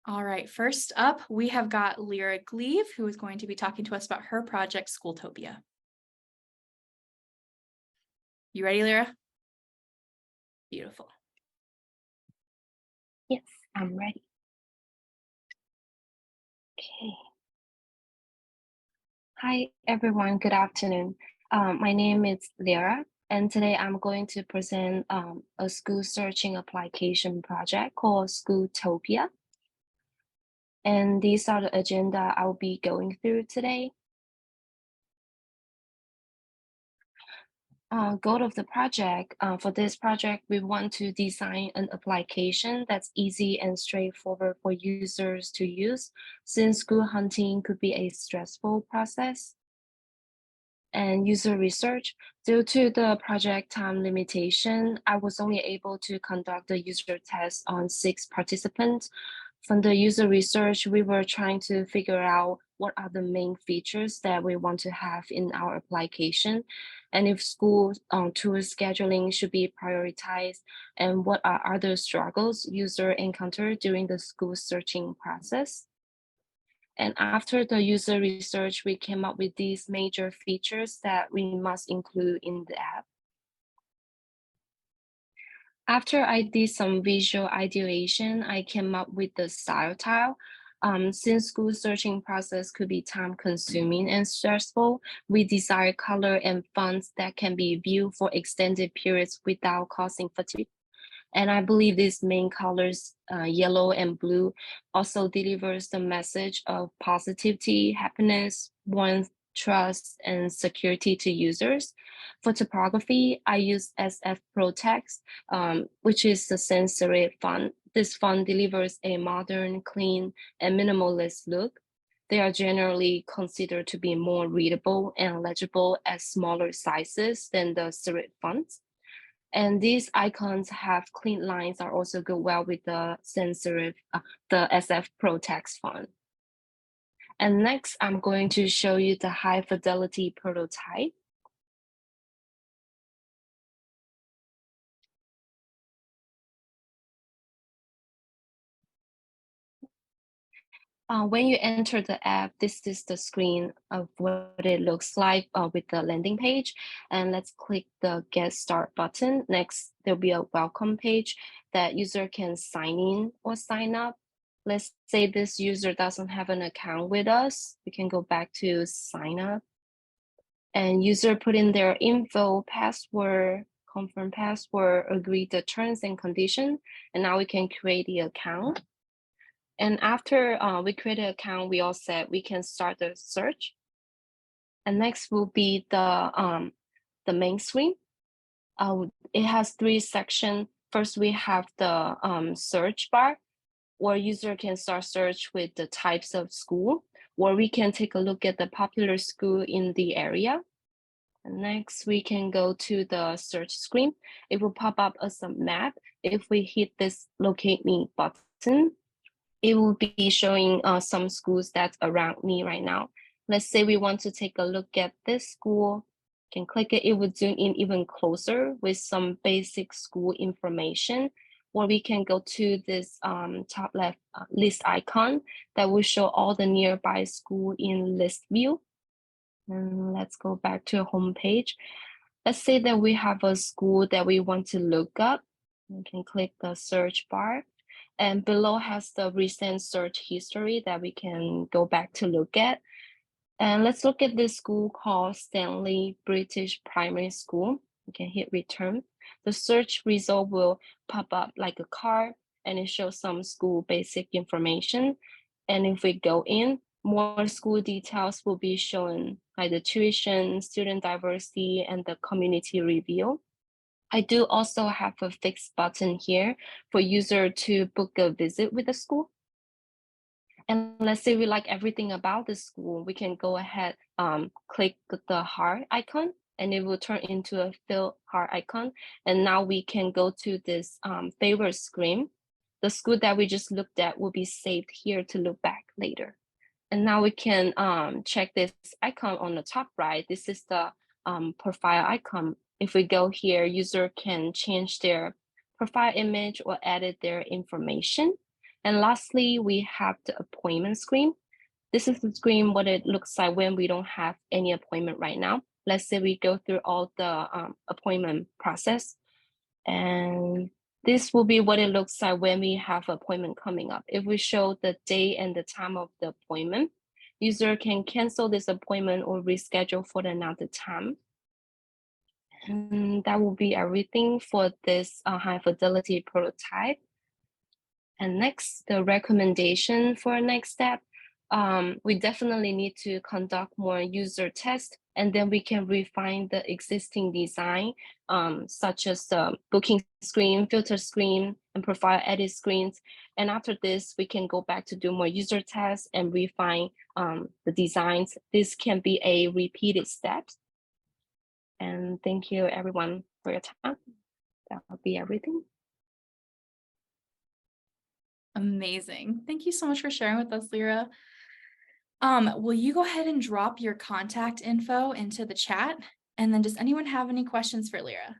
All right, first up, we have got Leira Gleave, who is going to be talking to us about her project, Schooltopia. You ready, Leira? Beautiful. Yes, I'm ready. Okay. Hi, everyone. Good afternoon. My name is Leira, and today I'm going to present a school searching application project called Schooltopia. And these are the agenda I'll be going through today. Goal of the project. For this project, we want to design an application that's easy and straightforward for users to use, since school hunting could be a stressful process. And user research. Due to the project time limitation, I was only able to conduct the user test on 6 participants. From the user research, we were trying to figure out what are the main features that we want to have in our application, and if school tour scheduling should be prioritized, and what are other struggles user encounter during the school searching process. And after the user research, we came up with these major features that we must include in the app. After I did some visual ideation, I came up with the style tile. Since school searching process could be time consuming and stressful, we desire color and fonts that can be viewed for extended periods without causing fatigue. And I believe these main colors, yellow and blue, also delivers the message of positivity, happiness, warmth, trust, and security to users. For typography, I use SF Pro Text, which is the sans serif font. This font delivers a modern, clean, and minimalist look. They are generally considered to be more readable and legible at smaller sizes than the serif fonts. And these icons have clean lines are also go well with the sans serif, the SF Pro text font. And next, I'm going to show you the high fidelity prototype. When you enter the app, this is the screen of what it looks like with the landing page. And let's click the Get Start button. Next, there'll be a welcome page that user can sign in or sign up. Let's say this user doesn't have an account with us. We can go back to sign up. And user put in their info, password, confirm password, agree the terms and condition. And now we can create the account. And after we create an account, we all set, we can start the search. And next will be the main screen. It has 3 sections. First, we have the search bar, where user can start search with the types of school, or we can take a look at the popular school in the area. And next, we can go to the search screen. It will pop up as a map. If we hit this locate me button, it will be showing some schools that's around me right now. Let's say we want to take a look at this school. Can click it, it would zoom in even closer with some basic school information. Or we can go to this top left list icon that will show all the nearby school in list view. And let's go back to home page. Let's say that we have a school that we want to look up. We can click the search bar, and below has the recent search history that we can go back to look at. And let's look at this school called Steill British Primary School. You can hit return. The search result will pop up like a card, and it shows some school basic information. And if we go in, more school details will be shown, like the tuition, student diversity, and the community review. I do also have a fixed button here for user to book a visit with the school. And let's say we like everything about the school, we can go ahead, click the heart icon, and it will turn into a fill heart icon. And now we can go to this favorite screen. The school that we just looked at will be saved here to look back later. And now we can check this icon on the top right. This is the profile icon. If we go here, user can change their profile image or edit their information. And lastly, we have the appointment screen. This is the screen what it looks like when we don't have any appointment right now. Let's say we go through all the appointment process, and this will be what it looks like when we have appointment coming up. If we show the date and the time of the appointment, user can cancel this appointment or reschedule for another time. And that will be everything for this high fidelity prototype. And next, the recommendation for next step. We definitely need to conduct more user tests, and then we can refine the existing design, such as the booking screen, filter screen, and profile edit screens. And after this, we can go back to do more user tests and refine the designs. This can be a repeated step. And thank you everyone for your time. That will be everything. Amazing. Thank you so much for sharing with us, Leira. Will you go ahead and drop your contact info into the chat? And then does anyone have any questions for Leira?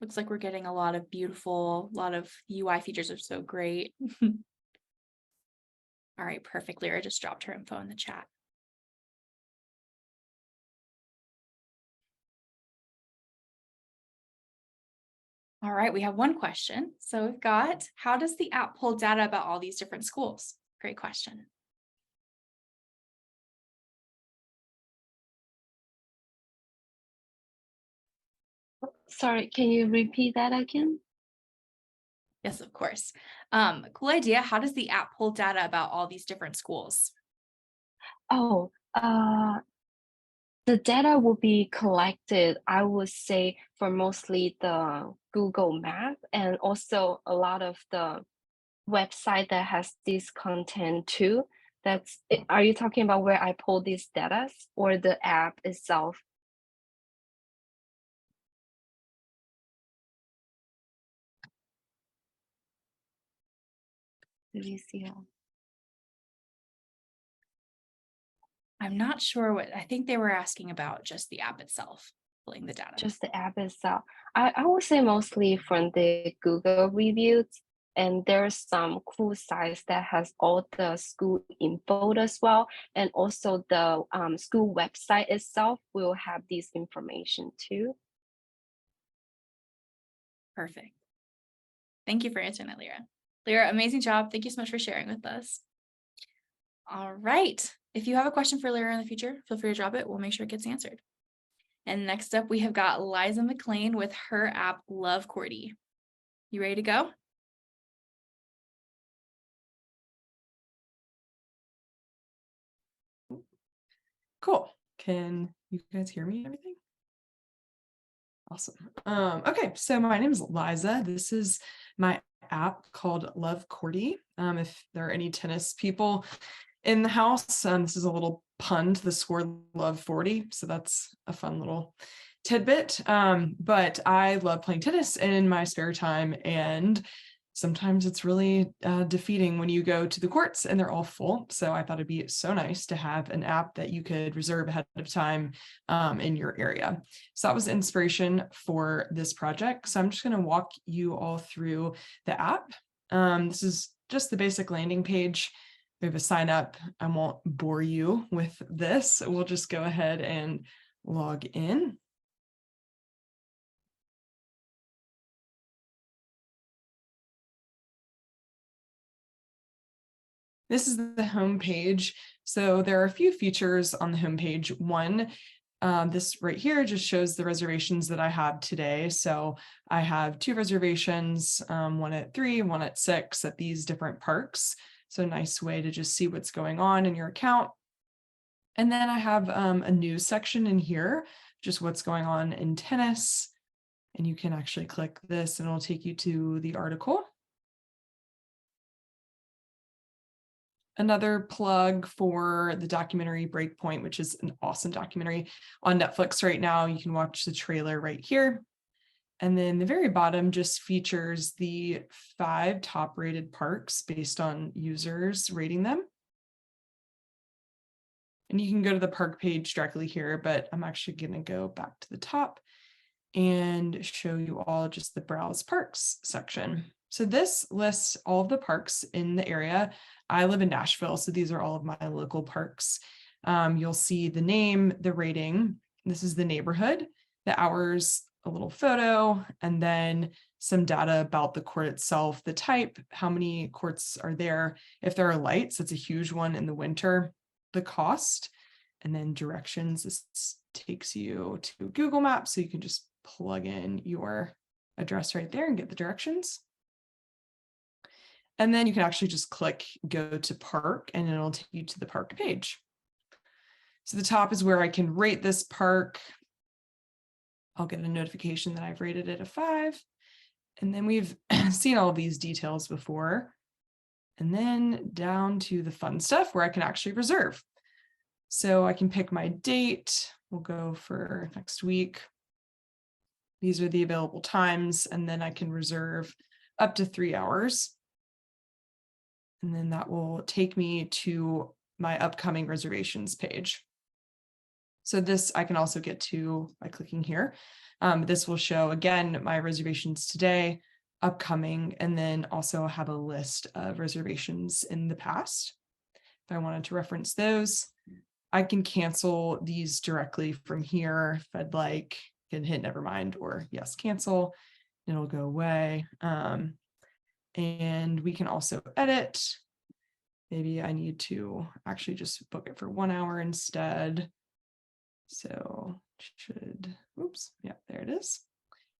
Looks like we're getting a lot of UI features are so great. All right, perfect. Leira just dropped her info in the chat. All right, we have one question. So we've got, how does the app pull data about all these different schools? Great question. Sorry, can you repeat that again? Yes, of course. Cool idea. How does the app pull data about all these different schools? Oh, the data will be collected, I would say, for mostly the Google Map and also a lot of the website that has this content too. Are you talking about where I pull these data or the app itself? Let me see. I'm not sure I think they were asking about just the app itself, pulling the data. Just the app itself. I would say mostly from the Google reviews, and there's some cool sites that has all the school info as well, and also the school website itself will have this information too. Perfect. Thank you for answering that, Leira. Leira, amazing job. Thank you so much for sharing with us. All right. If you have a question for Leira in the future, feel free to drop it. We'll make sure it gets answered. And next up, we have got Liza McLain with her app, Love Cordy. You ready to go? Cool. Can you guys hear me and everything? Awesome. Okay, so my name is Liza. This is my app called Love Cordy. If there are any tennis people in the house, this is a little pun to the score Love 40. So that's a fun little tidbit. But I love playing tennis in my spare time, and sometimes it's really defeating when you go to the courts and they're all full. So I thought it'd be so nice to have an app that you could reserve ahead of time in your area. So that was the inspiration for this project. So I'm just going to walk you all through the app. This is just the basic landing page. We have a sign up. I won't bore you with this. We'll just go ahead and log in. This is the home page. So there are a few features on the home page. One, this right here just shows the reservations that I have today. So I have 2 reservations, one at 3, one at 6 at these different parks. So a nice way to just see what's going on in your account. And then I have a news section in here, just what's going on in tennis. And you can actually click this and it'll take you to the article. Another plug for the documentary Breakpoint, which is an awesome documentary on Netflix right now. You can watch the trailer right here. And then the very bottom just features the 5 top rated parks based on users rating them. And you can go to the park page directly here, but I'm actually going to go back to the top and show you all just the Browse Parks section. So this lists all of the parks in the area. I live in Nashville, so these are all of my local parks. You'll see the name, the rating. This is the neighborhood, the hours, a little photo, and then some data about the court itself, the type, how many courts are there, if there are lights, it's a huge one in the winter, the cost, and then directions. This takes you to Google Maps, so you can just plug in your address right there and get the directions. And then you can actually just click go to park and it'll take you to the park page. So the top is where I can rate this park. I'll get a notification that I've rated it a 5. And then we've seen all of these details before. And then down to the fun stuff where I can actually reserve. So I can pick my date. We'll go for next week. These are the available times, and then I can reserve up to 3 hours. And then that will take me to my upcoming reservations page. So this I can also get to by clicking here. This will show, again, my reservations today, upcoming, and then also have a list of reservations in the past. If I wanted to reference those, I can cancel these directly from here. If I'd like, I can hit never mind or yes, cancel, and it'll go away. And we can also edit. Maybe I need to actually just book it for 1 hour instead. So should, oops, yeah, there it is.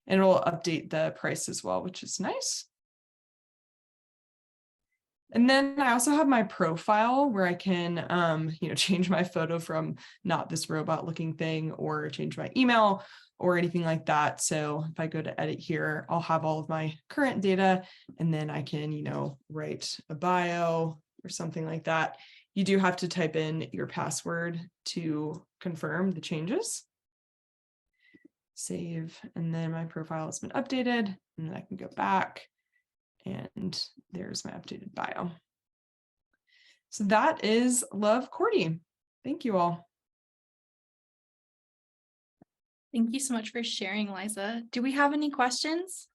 And it'll update the price as well, which is nice. And then I also have my profile where I can, change my photo from not this robot looking thing or change my email or anything like that. So if I go to edit here, I'll have all of my current data, and then I can, write a bio or something like that. You do have to type in your password to confirm the changes. Save, and then my profile has been updated, and then I can go back, and there's my updated bio. So that is Love Cordy. Thank you all. Thank you so much for sharing, Liza. Do we have any questions?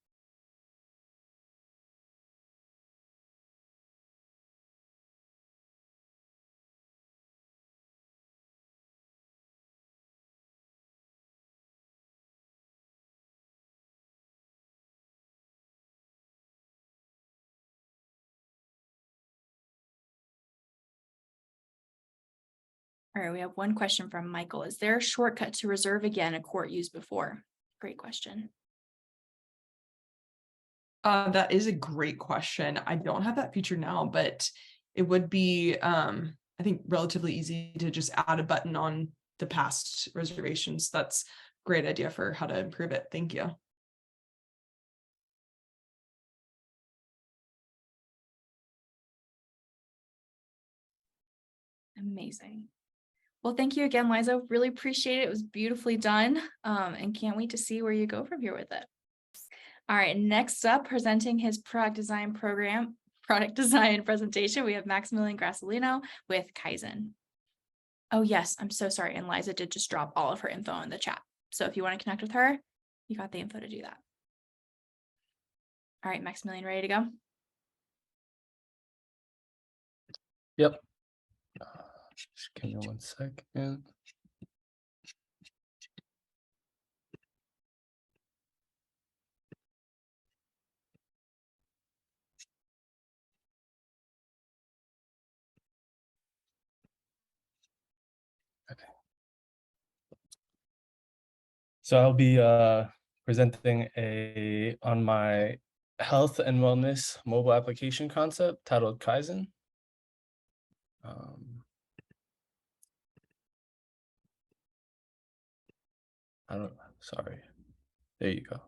All right, we have one question from Michael. Is there a shortcut to reserve again a court used before? Great question. That is a great question. I don't have that feature now, but it would be, I think, relatively easy to just add a button on the past reservations. That's a great idea for how to improve it. Thank you. Amazing. Well, thank you again, Liza. Really appreciate it. It was beautifully done, and can't wait to see where you go from here with it. All right, next up, presenting his product design presentation, we have Maximillian Grasselino with Kaizen. Oh yes, I'm so sorry. And Liza did just drop all of her info in the chat. So if you want to connect with her, you got the info to do that. All right, Maximillian, ready to go? Yep. Just give me 1 second. Okay. So I'll be presenting on my health and wellness mobile application concept titled Kaizen. Sorry. There you go.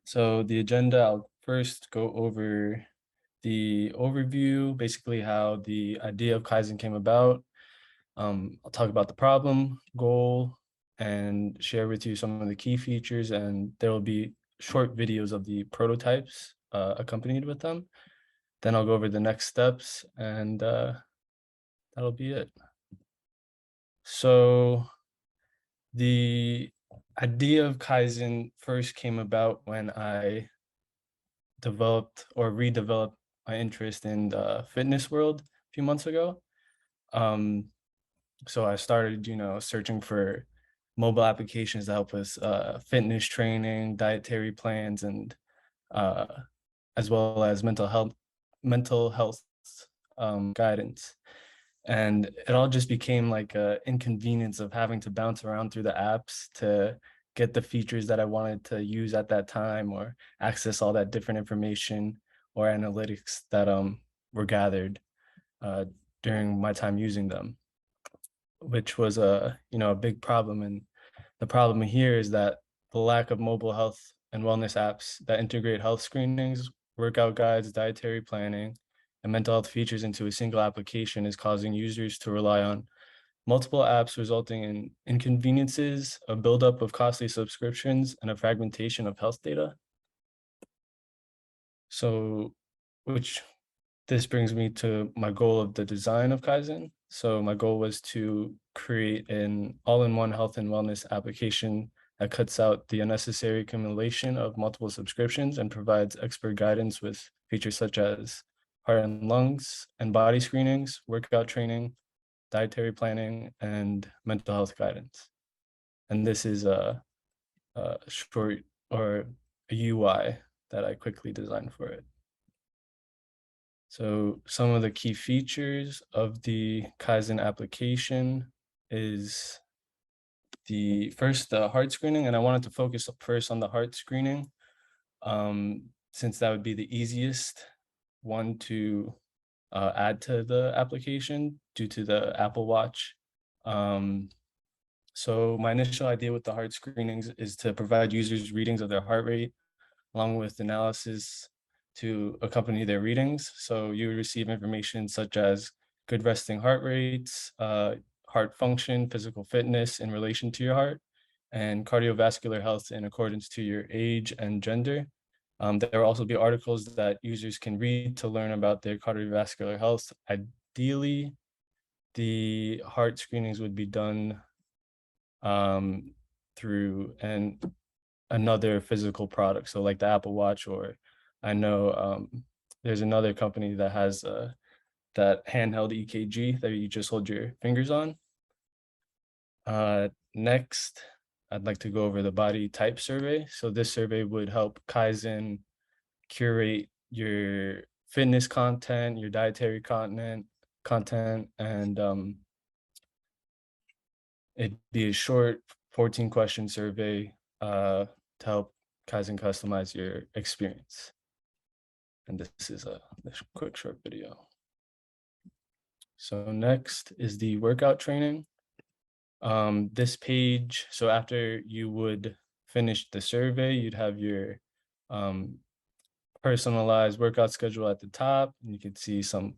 So the agenda, I'll first go over the overview, basically how the idea of Kaizen came about. I'll talk about the problem, goal, and share with you some of the key features, and there will be short videos of the prototypes accompanied with them. Then I'll go over the next steps, and that'll be it. So the idea of Kaizen first came about when I developed or redeveloped my interest in the fitness world a few months ago. So I started, searching for mobile applications that help with fitness training, dietary plans, and as well as mental health guidance. And it all just became like a inconvenience of having to bounce around through the apps to get the features that I wanted to use at that time, or access all that different information or analytics that were gathered during my time using them, which was a big problem. And the problem here is that the lack of mobile health and wellness apps that integrate health screenings, workout guides, dietary planning, and mental health features into a single application is causing users to rely on multiple apps, resulting in inconveniences, a buildup of costly subscriptions, and a fragmentation of health data. So, this brings me to my goal of the design of Kaizen. So my goal was to create an all-in-one health and wellness application that cuts out the unnecessary accumulation of multiple subscriptions and provides expert guidance with features such as heart and lungs and body screenings, workout training, dietary planning, and mental health guidance. And this is a short or a UI that I quickly designed for it. So some of the key features of the Kaizen application is the heart screening, and I wanted to focus first on the heart screening, since that would be the easiest one to add to the application due to the Apple Watch. So my initial idea with the heart screenings is to provide users readings of their heart rate, along with analysis to accompany their readings. So you would receive information such as good resting heart rates, heart function, physical fitness in relation to your heart, and cardiovascular health in accordance to your age and gender. There will also be articles that users can read to learn about their cardiovascular health. Ideally, the heart screenings would be done through another physical product. So like the Apple Watch, or I know there's another company that has that handheld EKG that you just hold your fingers on. Next, I'd like to go over the body type survey. So this survey would help Kaizen curate your fitness content, your dietary content, and it'd be a short 14-question survey to help Kaizen customize your experience. And this is this quick short video. So next is the workout training. This page, so after you would finish the survey, you'd have your personalized workout schedule at the top, and you can see some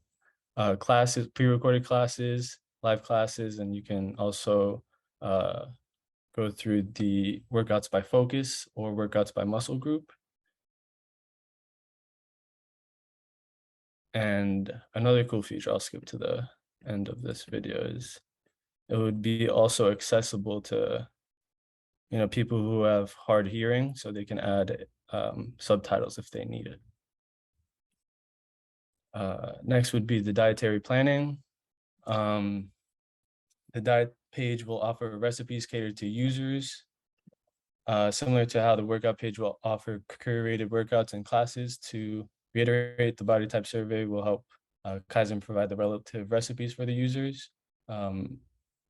classes, pre-recorded classes, live classes, and you can also go through the workouts by focus or workouts by muscle group. And another cool feature, I'll skip to the end of this video, is it would be also accessible to people who have hard hearing, so they can add subtitles if they need it. Next would be the dietary planning. The diet page will offer recipes catered to users, similar to how the workout page will offer curated workouts and classes. To reiterate, the body type survey will help Kaizen provide the relative recipes for the users.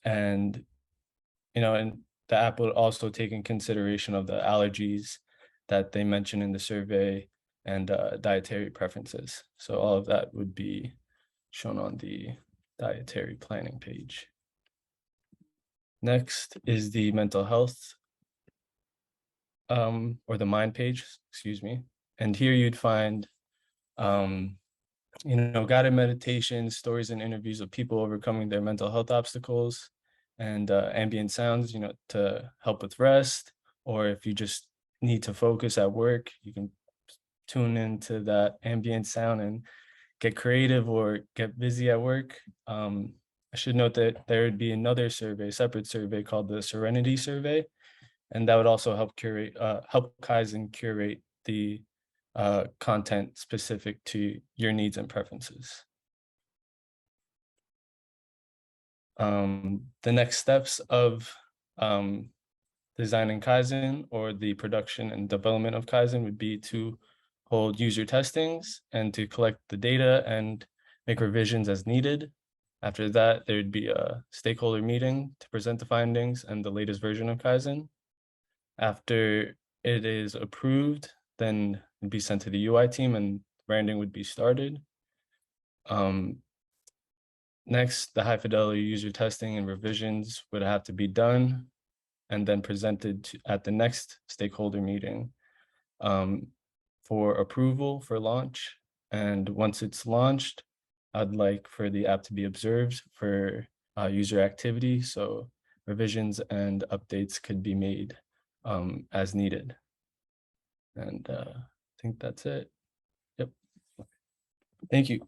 And the app will also take in consideration of the allergies that they mention in the survey and dietary preferences. So all of that would be shown on the dietary planning page. Next is the mental health, or the mind page, excuse me. And here you'd find, guided meditations, stories and interviews of people overcoming their mental health obstacles, and ambient sounds, to help with rest, or if you just need to focus at work, you can tune into that ambient sound and get creative or get busy at work. I should note that there would be another survey, separate survey called the Serenity Survey, and that would also help Kaizen curate the content specific to your needs and preferences. The next steps of designing Kaizen or the production and development of Kaizen would be to hold user testings and to collect the data and make revisions as needed. After that, there would be a stakeholder meeting to present the findings and the latest version of Kaizen. After it is approved, then it'd be sent to the UI team and branding would be started. Next, the high fidelity user testing and revisions would have to be done and then presented at the next stakeholder meeting for approval for launch. And once it's launched, I'd like for the app to be observed for user activity. So revisions and updates could be made as needed. And I think that's it. Yep. Thank you.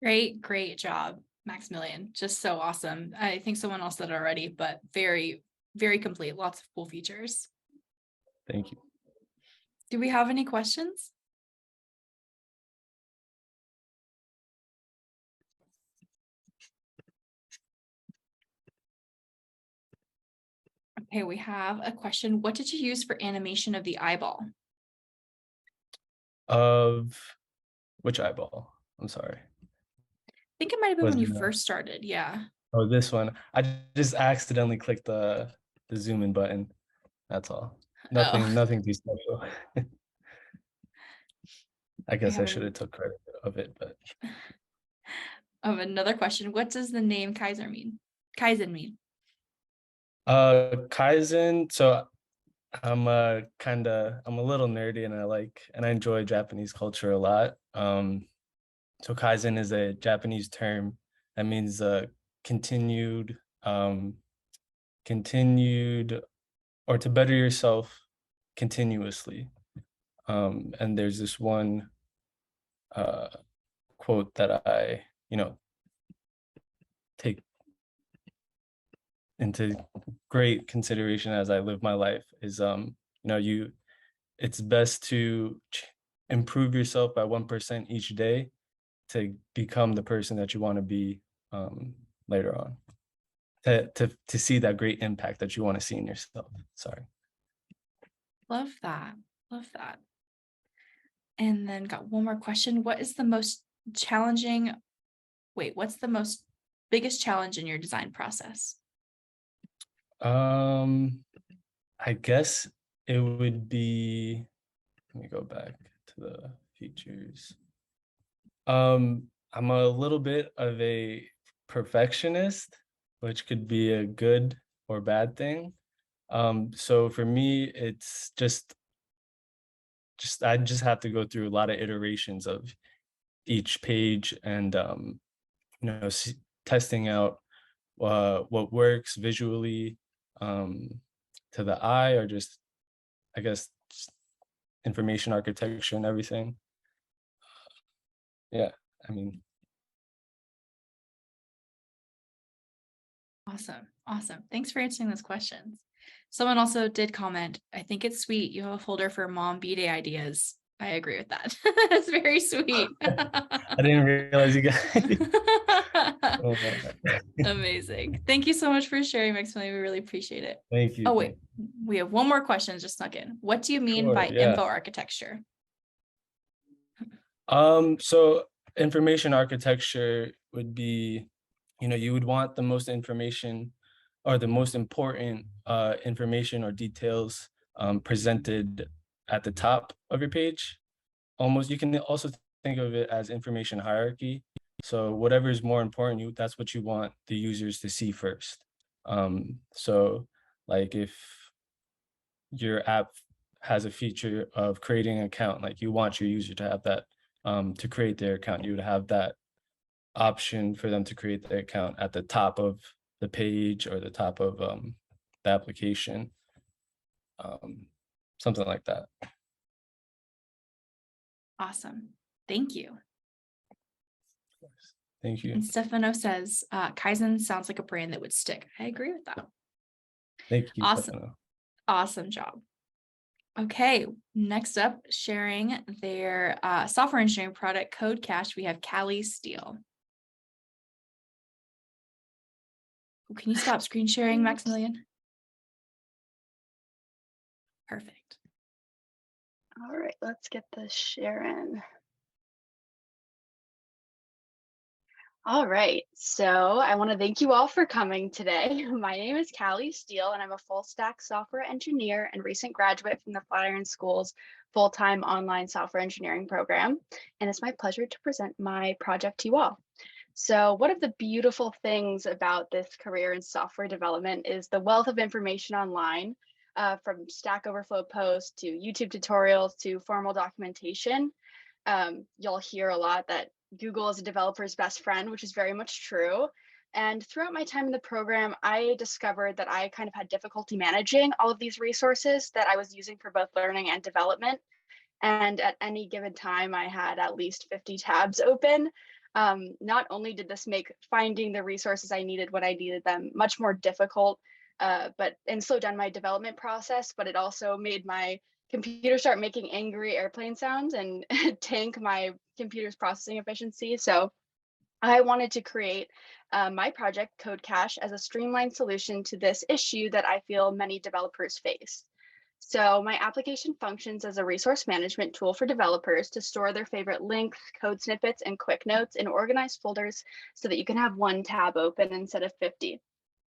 Great job, Maximillian. Just so awesome. I think someone else said it already, but very, very complete. Lots of cool features. Thank you. Do we have any questions? Okay, we have a question. What did you use for animation of the eyeball? Of which eyeball? I'm sorry. I think it might have been Was when you it, first started. Yeah. Oh, this one. I just accidentally clicked the zoom in button. That's all. Nothing too special. I guess I should have took credit of it, but another question. What does the name Kaizen mean? Kaizen, so I'm a little nerdy and I enjoy Japanese culture a lot. So Kaizen is a Japanese term that means continued or to better yourself continuously. And there's this one quote that I, take into great consideration as I live my life is, it's best to improve yourself by 1% each day to become the person that you want to be later on, to see that great impact that you want to see in yourself. Sorry. Love that. And then got one more question. What's the most biggest challenge in your design process? I guess it would be, let me go back to the features. I'm a little bit of a perfectionist, which could be a good or bad thing. So for me, it's just I just have to go through a lot of iterations of each page and testing out what works visually to the eye, or just, I guess, just information architecture and everything. Yeah, I mean. Awesome. Thanks for answering those questions. Someone also did comment, I think it's sweet you have a folder for mom B-Day ideas. I agree with that. That's very sweet. I didn't realize you guys. Oh, amazing. Thank you so much for sharing, Maximillian. We really appreciate it. Thank you. Oh, wait, we have one more question just snuck in. What do you mean by info architecture? So information architecture would be, you would want the most information or the most important information or details presented at the top of your page. You can also think of it as information hierarchy. So whatever is more important, that's what you want the users to see first. So like if your app has a feature of creating an account, like you want your user to have that to create their account, you would have that option for them to create their account at the top of the page or the top of the application, something like that. Awesome. Thank you. Thank you. And Stefano says, Kaizen sounds like a brand that would stick. I agree with that. Thank you. Awesome. Stefano. Awesome job. Okay, next up, sharing their software engineering product Code Cache, we have Caleigh Steill. Can you stop screen sharing, Maximillian? Perfect. All right, let's get this sharing. All right, so I want to thank you all for coming today. My name is Caleigh Steill, and I'm a full stack software engineer and recent graduate from the Flatiron School's full-time online software engineering program. And it's my pleasure to present my project to you all. So one of the beautiful things about this career in software development is the wealth of information online, from Stack Overflow posts to YouTube tutorials to formal documentation. You'll hear a lot that Google is a developer's best friend, which is very much true. And throughout my time in the program, I discovered that I kind of had difficulty managing all of these resources that I was using for both learning and development. And at any given time, I had at least 50 tabs open. Not only did this make finding the resources I needed when I needed them much more difficult, and slow down my development process, but it also made my computer start making angry airplane sounds and tank my computer's processing efficiency. So I wanted to create my project Code Cache as a streamlined solution to this issue that I feel many developers face. So my application functions as a resource management tool for developers to store their favorite links, code snippets, and quick notes in organized folders so that you can have one tab open instead of 50.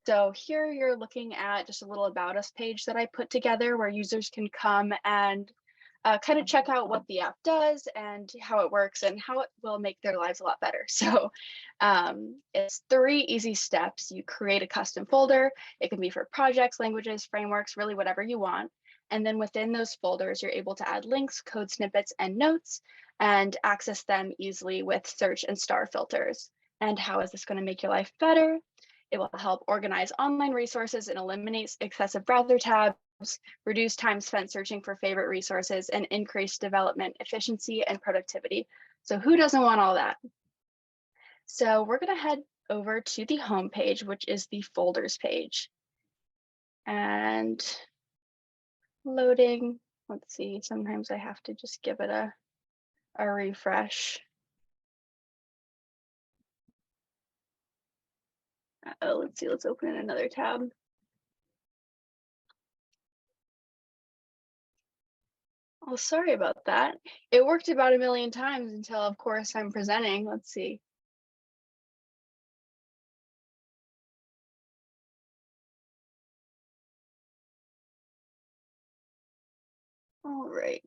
So here you're looking at just a little about us page that I put together where users can come and kind of check out what the app does and how it works and how it will make their lives a lot better. So it's 3 easy steps. You create a custom folder. It can be for projects, languages, frameworks, really whatever you want. And then within those folders, you're able to add links, code snippets, and notes and access them easily with search and star filters. And how is this going to make your life better? It will help organize online resources and eliminate excessive browser tabs, reduce time spent searching for favorite resources, and increase development efficiency and productivity. So who doesn't want all that? So we're going to head over to the home page, which is the folders page. And loading, let's see, sometimes I have to just give it a refresh. Oh, let's see, let's open in another tab. Oh, sorry about that. It worked about 1 million times until, of course, I'm presenting. Let's see. All right.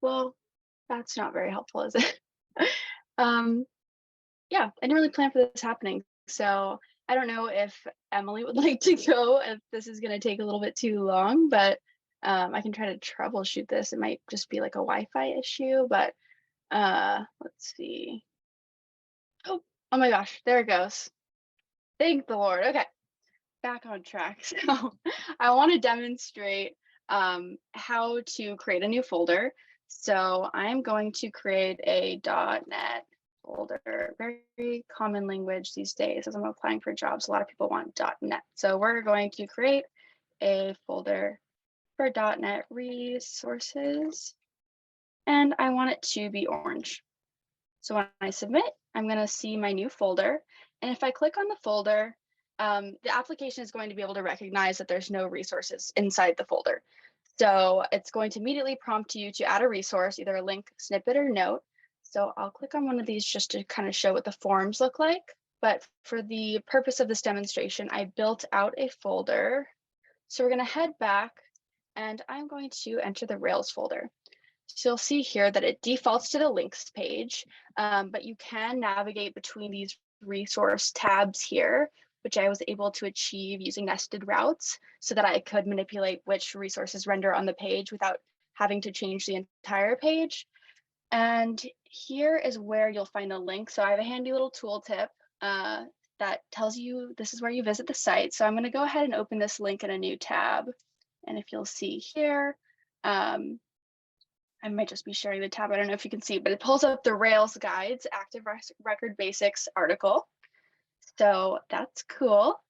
Well, that's not very helpful, is it? Yeah, I didn't really plan for this happening. So I don't know if Emily would like to go, if this is going to take a little bit too long, but I can try to troubleshoot this. It might just be like a Wi-Fi issue, but let's see. Oh my gosh, there it goes. Thank the Lord. Okay, back on track. So I want to demonstrate how to create a new folder. So I'm going to create a .NET folder, very common language these days as I'm applying for jobs. A lot of people want .NET. So we're going to create a folder for .NET resources, and I want it to be orange. So when I submit, I'm going to see my new folder. And if I click on the folder, the application is going to be able to recognize that there's no resources inside the folder. So it's going to immediately prompt you to add a resource, either a link, snippet, or note. So I'll click on one of these just to kind of show what the forms look like. But for the purpose of this demonstration, I built out a folder. So we're going to head back, and I'm going to enter the Rails folder. So you'll see here that it defaults to the links page, but you can navigate between these resource tabs here, which I was able to achieve using nested routes so that I could manipulate which resources render on the page without having to change the entire page. And here is where you'll find a link. So I have a handy little tooltip that tells you this is where you visit the site. So I'm going to go ahead and open this link in a new tab. And if you'll see here, I might just be sharing the tab. I don't know if you can see, but it pulls up the Rails Guides Active Record Basics article. So that's cool.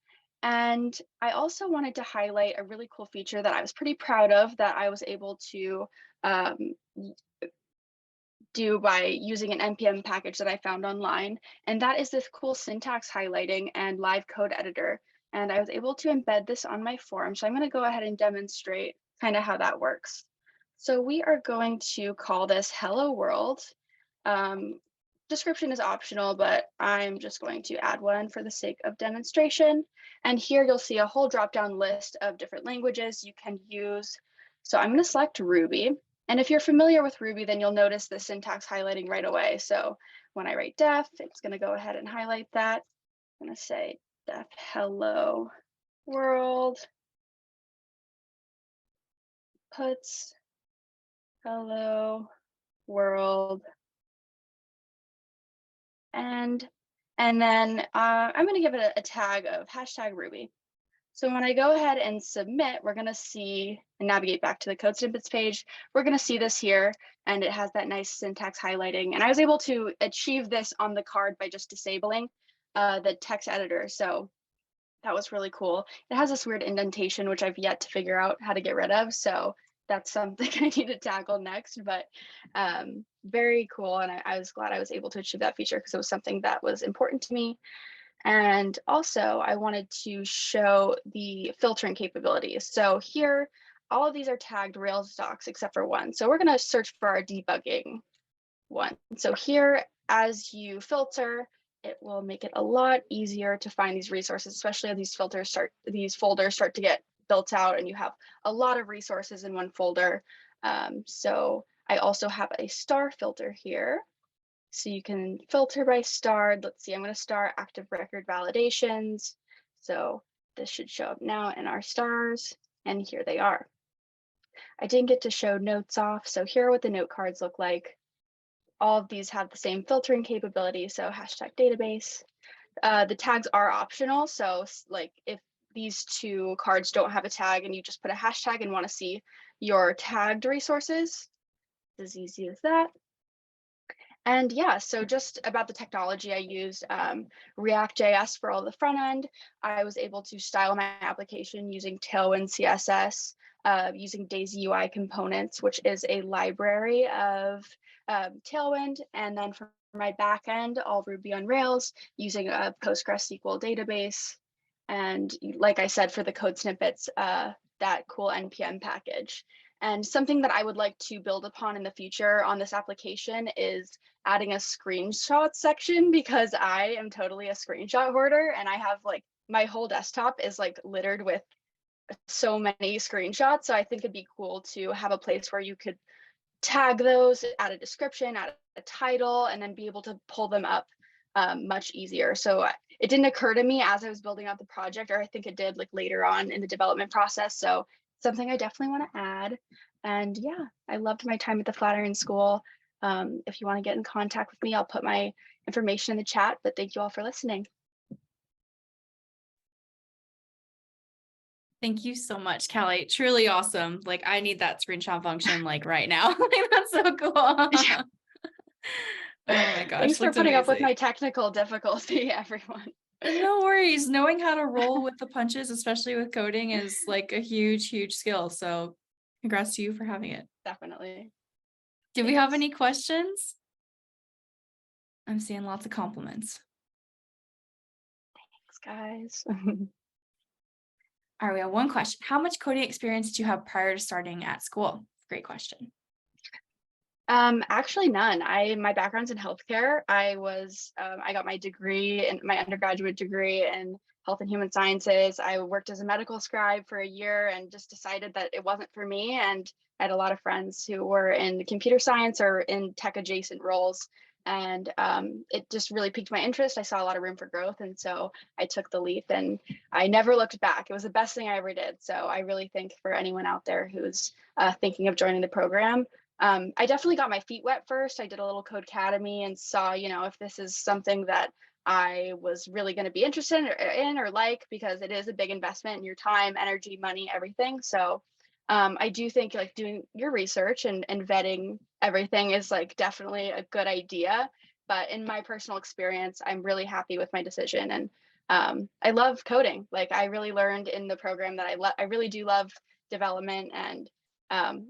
And I also wanted to highlight a really cool feature that I was pretty proud of that I was able to do by using an NPM package that I found online. And that is this cool syntax highlighting and live code editor. And I was able to embed this on my form. So I'm going to go ahead and demonstrate kind of how that works. So we are going to call this Hello World. Description is optional, but I'm just going to add one for the sake of demonstration. And here you'll see a whole drop-down list of different languages you can use. So I'm going to select Ruby. And if you're familiar with Ruby, then you'll notice the syntax highlighting right away. So when I write def, it's going to go ahead and highlight that. I'm going to say def hello world puts hello world. And then I'm going to give it a tag of hashtag Ruby. So when I go ahead and submit, we're going to see and navigate back to the code snippets page. We're going to see this here, and it has that nice syntax highlighting. And I was able to achieve this on the card by just disabling the text editor. So that was really cool. It has this weird indentation, which I've yet to figure out how to get rid of. So that's something I need to tackle next, but very cool. And I was glad I was able to achieve that feature because it was something that was important to me. And also I wanted to show the filtering capabilities. So here, all of these are tagged Rails docs except for one. So we're going to search for our debugging one. So here, as you filter, it will make it a lot easier to find these resources, especially as these folders start to get built out and you have a lot of resources in one folder. So I also have a star filter here. So you can filter by starred. Let's see, I'm going to star active record validations. So this should show up now in our stars, and here they are. I didn't get to show notes off, so here are what the note cards look like. All of these have the same filtering capability, so hashtag database. The tags are optional, so like if these two cards don't have a tag and you just put a hashtag and want to see your tagged resources, it's as easy as that. And yeah, so just about the technology, I used React.js for all the front end. I was able to style my application using Tailwind CSS, using Daisy UI components, which is a library of Tailwind. And then for my backend, all Ruby on Rails using a PostgreSQL database. And like I said, for the code snippets, that cool NPM package. And something that I would like to build upon in the future on this application is adding a screenshot section, because I am totally a screenshot hoarder and I have like my whole desktop is like littered with so many screenshots. So I think it'd be cool to have a place where you could tag those, add a description, add a title, and then be able to pull them up much easier. So it didn't occur to me as I was building out the project, or I think it did like later on in the development process. So something I definitely want to add. And yeah, I loved my time at the Flatiron School. If you want to get in contact with me, I'll put my information in the chat, but thank you all for listening. Thank you so much, Caleigh. Truly awesome. Like I need that screenshot function like right now. Like, that's so cool. Yeah. Oh my gosh. Thanks for looks putting up with amazing. my technical difficulty, everyone. No worries. Knowing how to roll with the punches, especially with coding, is like a huge, huge skill. So congrats to you for having it. Definitely. Do we have Thanks. any questions? I'm seeing lots of compliments. Thanks, guys. All right, we have one question. How much coding experience do you have prior to starting at school? Great question. Actually none. My background's in healthcare. I got my degree and my undergraduate degree in health and human sciences. I worked as a medical scribe for a year and just decided that it wasn't for me. And I had a lot of friends who were in computer science or in tech adjacent roles. And it just really piqued my interest. I saw a lot of room for growth. And so I took the leap and I never looked back. It was the best thing I ever did. So I really think for anyone out there who's thinking of joining the program, I definitely got my feet wet first. I did a little Code Academy and saw, if this is something that I was really going to be interested in or like, because it is a big investment in your time, energy, money, everything. So I do think like doing your research and vetting everything is like definitely a good idea. But in my personal experience, I'm really happy with my decision. And I love coding. Like I really learned in the program that I really do love development, and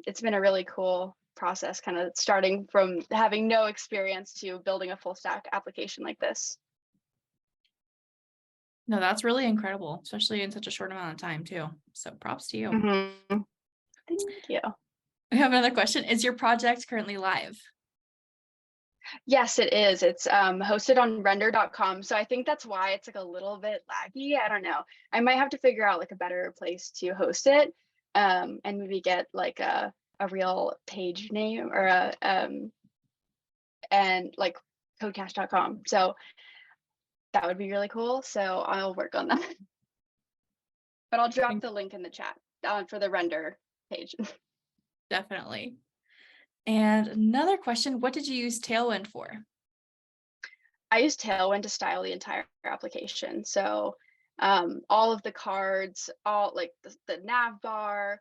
it's been a really cool process, kind of starting from having no experience to building a full stack application like this. No, that's really incredible, especially in such a short amount of time too. So props to you. Mhm. Thank you. We have another question. Is your project currently live? Yes, it is. It's hosted on render.com. So I think that's why it's like a little bit laggy. I don't know. I might have to figure out like a better place to host it, and maybe get like a real page name or a and like codecache.com. So that would be really cool. So I'll work on that. But I'll drop the link in the chat for the render page. Definitely. And another question, what did you use Tailwind for? I use Tailwind to style the entire application. So all of the cards, all like the nav bar,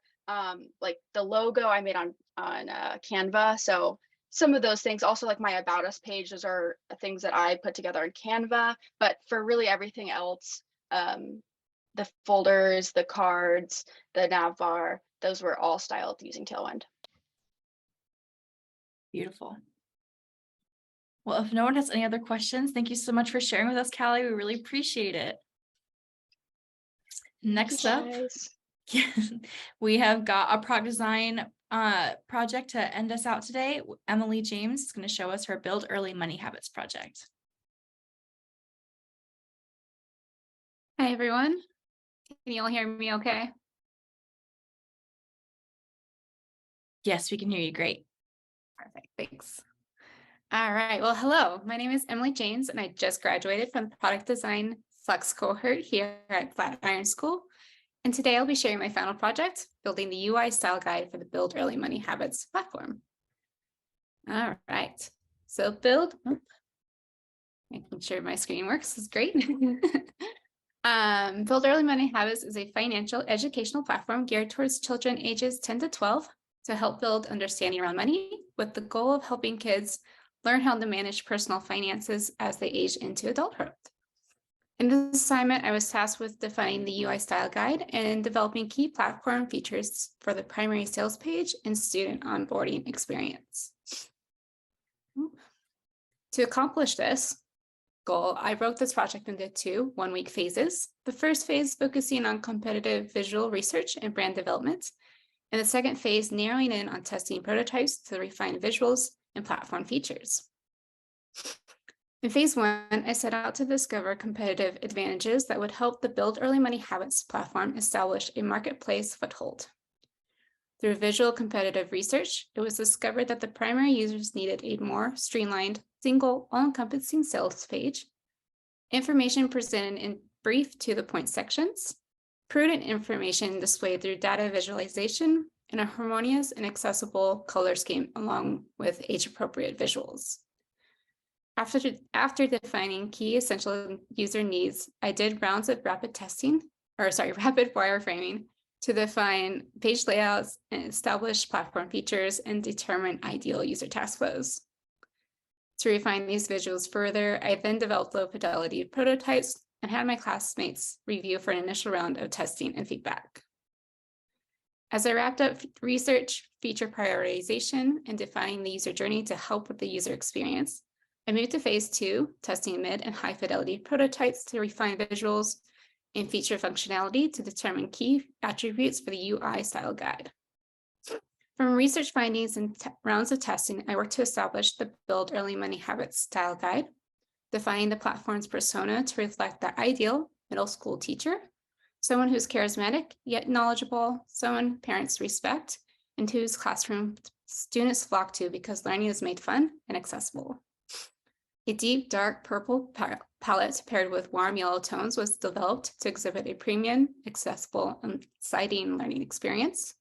like the logo I made on Canva. So some of those things, also like my About Us page, those are things that I put together on Canva. But for really everything else, the folders, the cards, the nav bar, those were all styled using Tailwind. Beautiful. Well, if no one has any other questions, thank you so much for sharing with us, Caleigh. We really appreciate it. Next up, we have got a product design project to end us out today. Emily James is going to show us her Build Early Money Habits project. Hi, everyone. Can you all hear me okay? Yes, we can hear you great. Perfect, thanks. All right, well, hello. My name is Emily James, and I just graduated from the Product Design Flex cohort here at Flatiron School. And today I'll be sharing my final project, building the UI style guide for the Build Early Money Habits platform. All right, so making sure my screen works is great. Build Early Money Habits is a financial educational platform geared towards children ages 10 to 12 to help build understanding around money, with the goal of helping kids learn how to manage personal finances as they age into adulthood. In this assignment, I was tasked with defining the UI style guide and developing key platform features for the primary sales page and student onboarding experience. To accomplish this goal, I broke this project into two one-week phases. The first phase focusing on competitive visual research and brand development, and the second phase narrowing in on testing prototypes to refine visuals and platform features. In phase one, I set out to discover competitive advantages that would help the Build Early Money Habits platform establish a marketplace foothold. Through visual competitive research, it was discovered that the primary users needed a more streamlined, single, all-encompassing sales page, information presented in brief to-the-point sections, prudent information displayed through data visualization, and a harmonious and accessible color scheme along with age-appropriate visuals. After defining key essential user needs, I did rounds of rapid wireframing to define page layouts and establish platform features and determine ideal user task flows. To refine these visuals further, I then developed low fidelity prototypes and had my classmates review for an initial round of testing and feedback. As I wrapped up research, feature prioritization, and defining the user journey to help with the user experience, I moved to phase two, testing mid and high fidelity prototypes to refine visuals and feature functionality to determine key attributes for the UI style guide. From research findings and rounds of testing, I worked to establish the Build Early Money Habits style guide, defining the platform's persona to reflect the ideal middle school teacher, someone who's charismatic yet knowledgeable, someone parents respect, and whose classroom students flock to because learning is made fun and accessible. A deep, dark purple palette paired with warm yellow tones was developed to exhibit a premium, accessible, and exciting learning experience.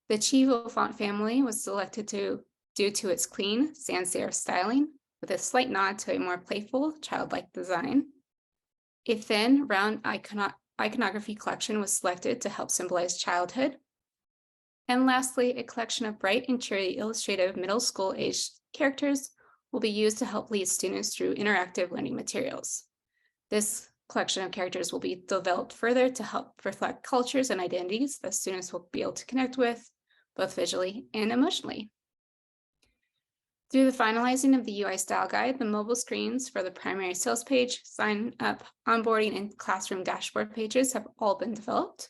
The Chivo font family was selected due to its clean sans serif styling, with a slight nod to a more playful, childlike design. A thin, round iconography collection was selected to help symbolize childhood. And lastly, a collection of bright and cheery illustrative middle school aged characters will be used to help lead students through interactive learning materials. This collection of characters will be developed further to help reflect cultures and identities that students will be able to connect with, both visually and emotionally. Through the finalizing of the UI style guide, the mobile screens for the primary sales page, sign up, onboarding, and classroom dashboard pages have all been developed.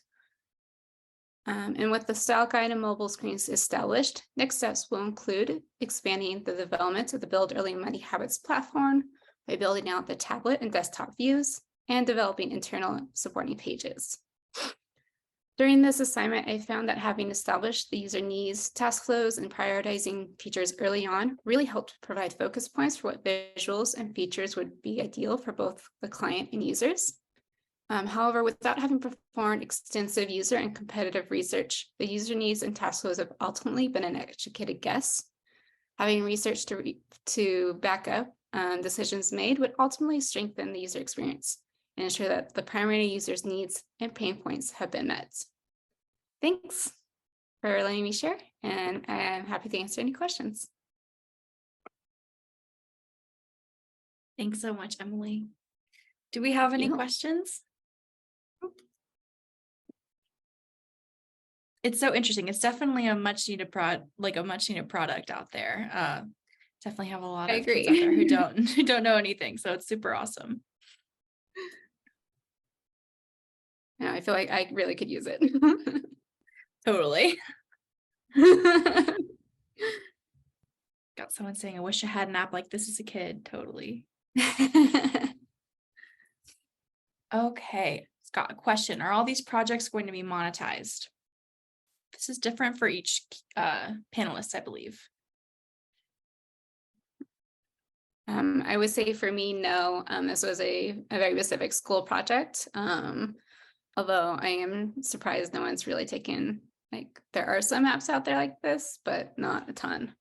And with the style guide and mobile screens established, next steps will include expanding the development of the Build Early Money Habits platform by building out the tablet and desktop views and developing internal supporting pages. During this assignment, I found that having established the user needs, task flows, and prioritizing features early on really helped provide focus points for what visuals and features would be ideal for both the client and users. However, without having performed extensive user and competitive research, the user needs and task flows have ultimately been an educated guess. Having research to back up decisions made would ultimately strengthen the user experience and ensure that the primary user's needs and pain points have been met. Thanks for letting me share, and I'm happy to answer any questions. Thanks so much, Emily. Do we have any questions? It's so interesting. It's definitely a much needed product out there. Definitely have a lot of kids out there who don't know anything. So it's super awesome. Yeah, I feel like I really could use it. Totally. Got someone saying, I wish I had an app like this as a kid. Totally. Okay, Scott, a question. Are all these projects going to be monetized? This is different for each panelist, I believe. I would say for me, no. This was a very specific school project. Although I am surprised no one's really taken, like, there are some apps out there like this, but not a ton.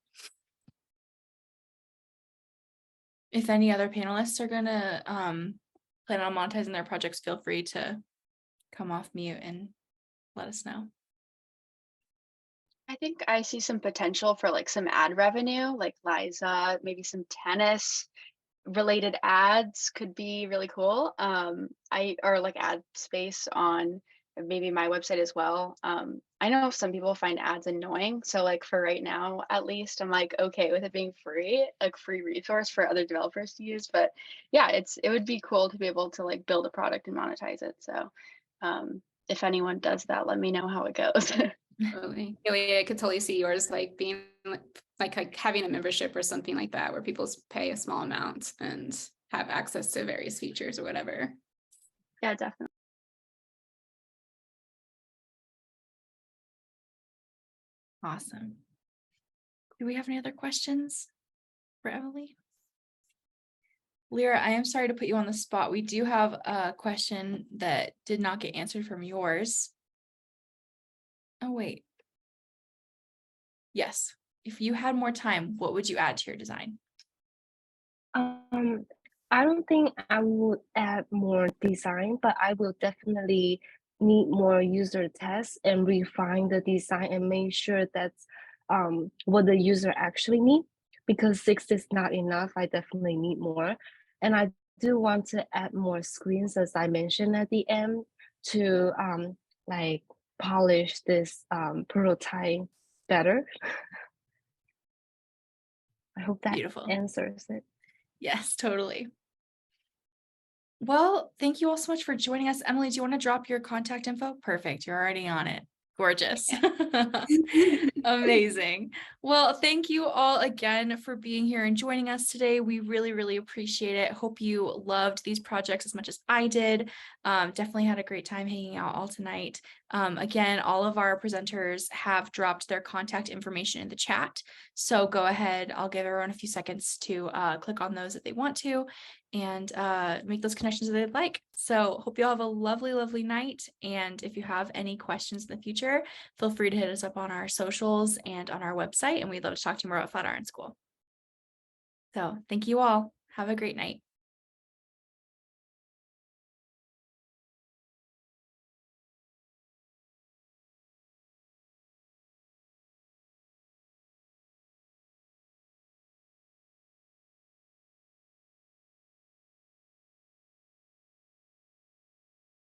If any other panelists are gonna plan on monetizing their projects, feel free to come off mute and let us know. I think I see some potential for like some ad revenue, like Liza, maybe some tennis related ads could be really cool. Or like ad space on maybe my website as well. I know some people find ads annoying. So like for right now, at least I'm like, okay with it being free, like free resource for other developers to use. But yeah, it would be cool to be able to like build a product and monetize it. So if anyone does that, let me know how it goes. Totally. Caleigh, I could totally see yours like being like having a membership or something like that where people pay a small amount and have access to various features or whatever. Yeah, definitely. Awesome. Do we have any other questions for Emily? Leira, I am sorry to put you on the spot. We do have a question that did not get answered from yours. Oh, wait. Yes. If you had more time, what would you add to your design? I don't think I would add more design, but I will definitely need more user tests and refine the design and make sure that's what the user actually need. Because 6 is not enough, I definitely need more. And I do want to add more screens, as I mentioned at the end, to like polish this prototype better. I hope that Beautiful. answers it. Yes, totally. Well, thank you all so much for joining us. Emily, do you want to drop your contact info? Perfect. You're already on it. Gorgeous. Amazing. Well, thank you all again for being here and joining us today. We really, really appreciate it. Hope you loved these projects as much as I did. Definitely had a great time hanging out all tonight. Again, all of our presenters have dropped their contact information in the chat. So go ahead. I'll give everyone a few seconds to click on those if they want to and make those connections that they'd like. So hope you all have a lovely, lovely night. And if you have any questions in the future, feel free to hit us up on our socials and on our website. And we'd love to talk to you more about Flatiron School. So thank you all. Have a great night.